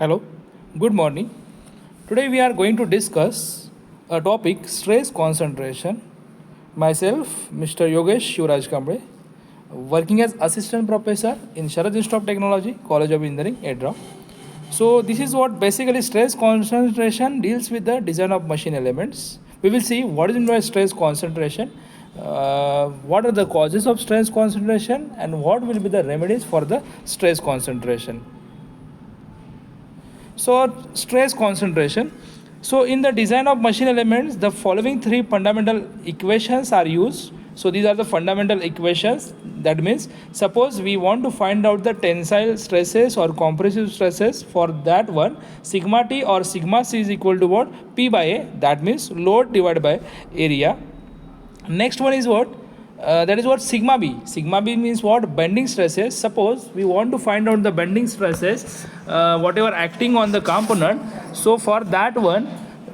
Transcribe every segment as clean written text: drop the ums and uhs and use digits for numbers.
Hello, good morning. Today we are going to discuss a topic stress concentration. Myself, Mr. Yogesh Shivraj Kamble, working as assistant professor in Sharad Institute of Technology, College of Engineering, EDRA. So, this is what basically stress concentration deals with the design of machine elements. We will see what is meant by stress concentration, what are the causes of stress concentration, and what will be the remedies for the stress concentration. So, stress concentration. So, in the design of machine elements, the following three fundamental equations are used. So, these are the fundamental equations. That means, suppose we want to find out the tensile stresses or compressive stresses for that one, sigma T or sigma C is equal to what? P by A. That means load divided by area. Next one is what? That is what sigma b. Sigma b means what? Bending stresses. Suppose we want to find out the bending stresses, whatever acting on the component. So for that one,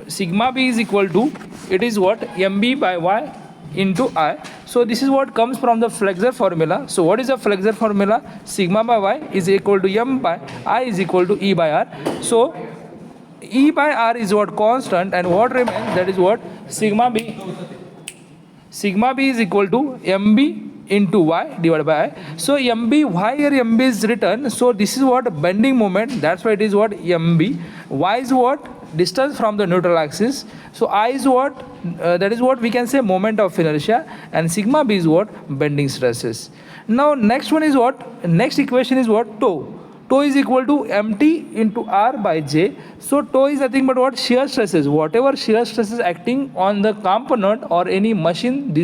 sigma b is equal to, it is what? Mb by y into I. So this is what comes from the flexor formula. So what is the flexor formula? Sigma by y is equal to m by I is equal to E by r. So E by r is what? Constant, and what remains? That is what? Sigma b. Sigma b is equal to mb into y divided by I. So mb, why here mb is written? So this is what? Bending moment. That's why it is what? Mb. Y is what? Distance from the neutral axis. So I is what? That is what we can say moment of inertia, and sigma b is what? Bending stresses. Now next one is what? Next equation is what? Tau. Tau is equal to mt into r by j. So tau is nothing but what? Shear stresses. Whatever shear stresses acting on the component or any machine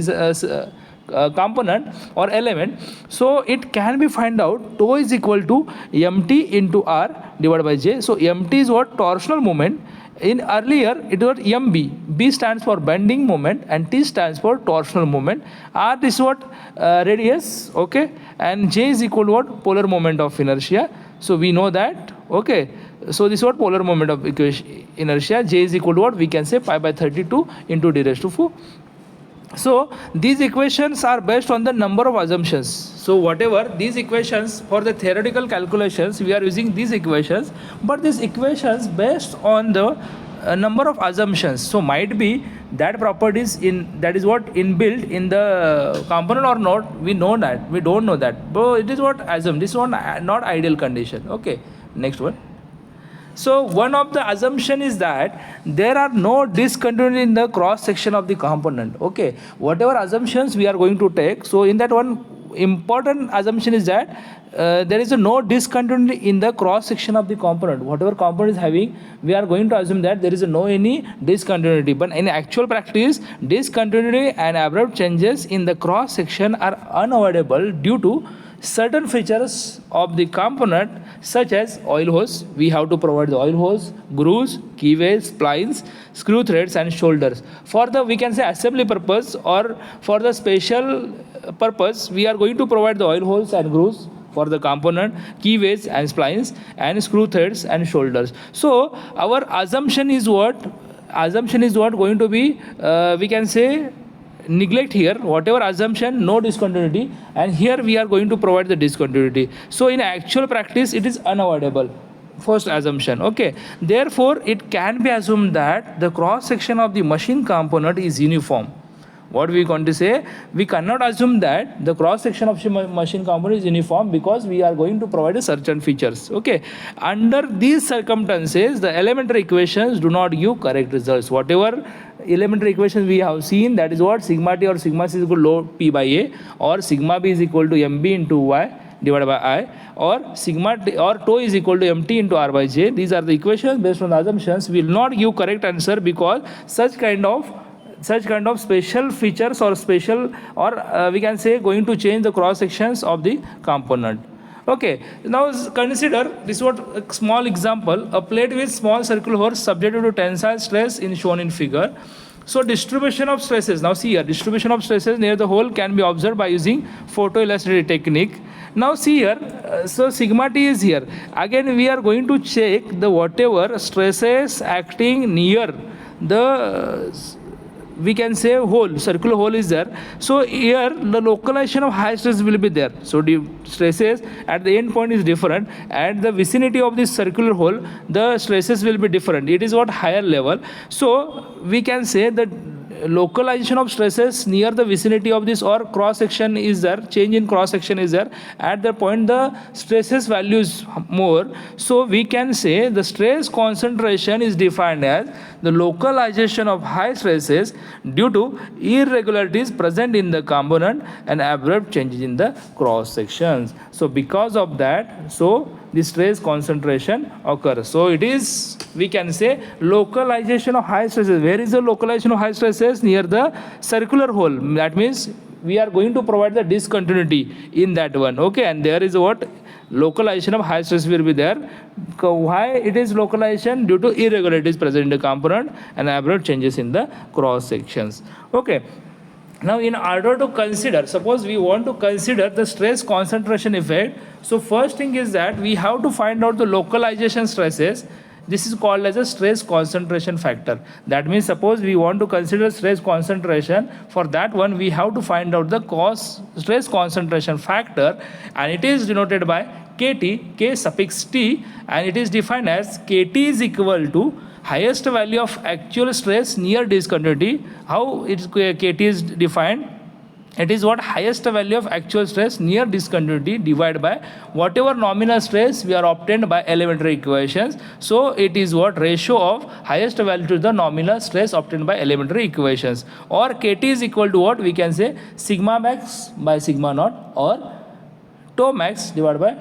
component or element, so it can be find out. Tau is equal to mt into r divided by j. So mt is what? Torsional moment. In earlier it was mb. B stands for bending moment and T stands for torsional moment. R is what? Radius, okay, and J is equal to what? Polar moment of inertia. So we know that, okay. So this is what? Polar moment of inertia. J is equal to what? We can say pi by 32 into d raised to 4. So these equations are based on the number of assumptions. So whatever these equations for the theoretical calculations, we are using these equations, but these equations based on the number of assumptions. So might be that properties in, that is what, inbuilt in the component or not, we know that, we don't know that, but it is what? Assume. This one not ideal condition. Okay, next one. So one of the assumption is that there are no discontinuity in the cross section of the component. Okay, whatever assumptions we are going to take, so in that one important assumption is that there is no discontinuity in the cross section of the component. Whatever component is having, we are going to assume that there is no any discontinuity. But in actual practice, discontinuity and abrupt changes in the cross section are unavoidable due to certain features of the component, such as oil hose. We have to provide the oil hose, grooves, keyways, splines, screw threads and shoulders. For the, we can say, assembly purpose or for the special purpose, we are going to provide the oil holes and grooves for the component, keyways and splines, and screw threads and shoulders. So our assumption is what? Assumption is what going to be, we can say, neglect here whatever assumption, no discontinuity, and here we are going to provide the discontinuity. So in actual practice it is unavoidable, first assumption. Okay, therefore it can be assumed that the cross section of the machine component is uniform. What we going to say, we cannot assume that the cross section of machine component is uniform, because we are going to provide a certain features. Okay, under these circumstances the elementary equations do not give correct results. Whatever elementary equations we have seen, that is what? Sigma T or sigma C is equal to load P by A, or sigma B is equal to mb into y divided by I, or sigma T or tau is equal to mt into r by j. These are the equations based on the assumptions. We will not give correct answer, because such kind of special features or special, or we can say, going to change the cross sections of the component. Okay, now consider this what a small example: a plate with small circular hole subjected to tensile stress in shown in figure. So distribution of stresses, now see here, distribution of stresses near the hole can be observed by using photoelasticity technique. Now see here, so sigma T is here. Again we are going to check the whatever stresses acting near the, we can say hole, circular hole is there. So here the localization of high stress will be there. So the stresses at the end point is different. At the vicinity of this circular hole, the stresses will be different. It is what higher level. So we can say that localization of stresses near the vicinity of this or cross section is there, change in cross section is there. At the point the stresses value is more, so we can say the stress concentration is defined as the localization of high stresses due to irregularities present in the component and abrupt changes in the cross sections. So because of that, so the stress concentration occurs. So it is, we can say, localization of high stresses. Where is the localization of high stresses? Near the circular hole. That means we are going to provide the discontinuity in that one. Okay, and there is what localization of high stress will be there. Why it is localization? Due to irregularities present in the component and abrupt changes in the cross sections. Okay. Now in order to consider, suppose we want to consider the stress concentration effect, so first thing is that we have to find out the localization stresses. This is called as a stress concentration factor. That means suppose we want to consider stress concentration, for that one we have to find out the stress concentration factor, and it is denoted by KT, K suffix T, and it is defined as KT is equal to highest value of actual stress near discontinuity. How KT is defined? It is what highest value of actual stress near discontinuity divided by whatever nominal stress we are obtained by elementary equations. So it is what ratio of highest value to the nominal stress obtained by elementary equations. Or KT is equal to what? We can say sigma max by sigma naught, or tau max divided by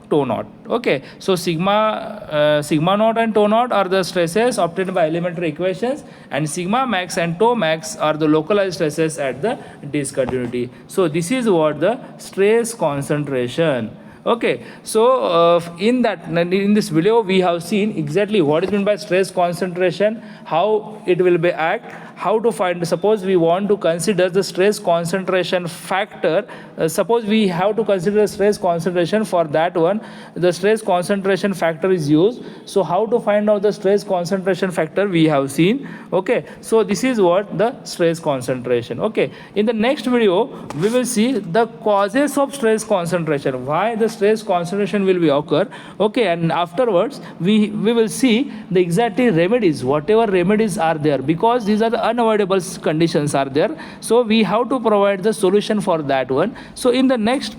tau naught. Okay, so sigma naught and tau naught are the stresses obtained by elementary equations, and sigma max and tau max are the localized stresses at the discontinuity. So this is what the stress concentration. Okay, so in this video we have seen exactly what is meant by stress concentration, how it will be act, how to find. Suppose we want to consider the stress concentration factor, suppose we have to consider the stress concentration, for that one the stress concentration factor is used. So how to find out the stress concentration factor we have seen. Okay, so this is what the stress concentration. Okay, in the next video we will see the causes of stress concentration, why the stress concentration will be occur. Okay, and afterwards we will see the exactly remedies, whatever remedies are there, because these are the unavoidable conditions are there, so we have to provide the solution for that one. So in the next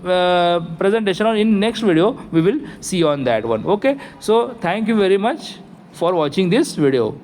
presentation or in next video we will see on that one. Okay, so thank you very much for watching this video.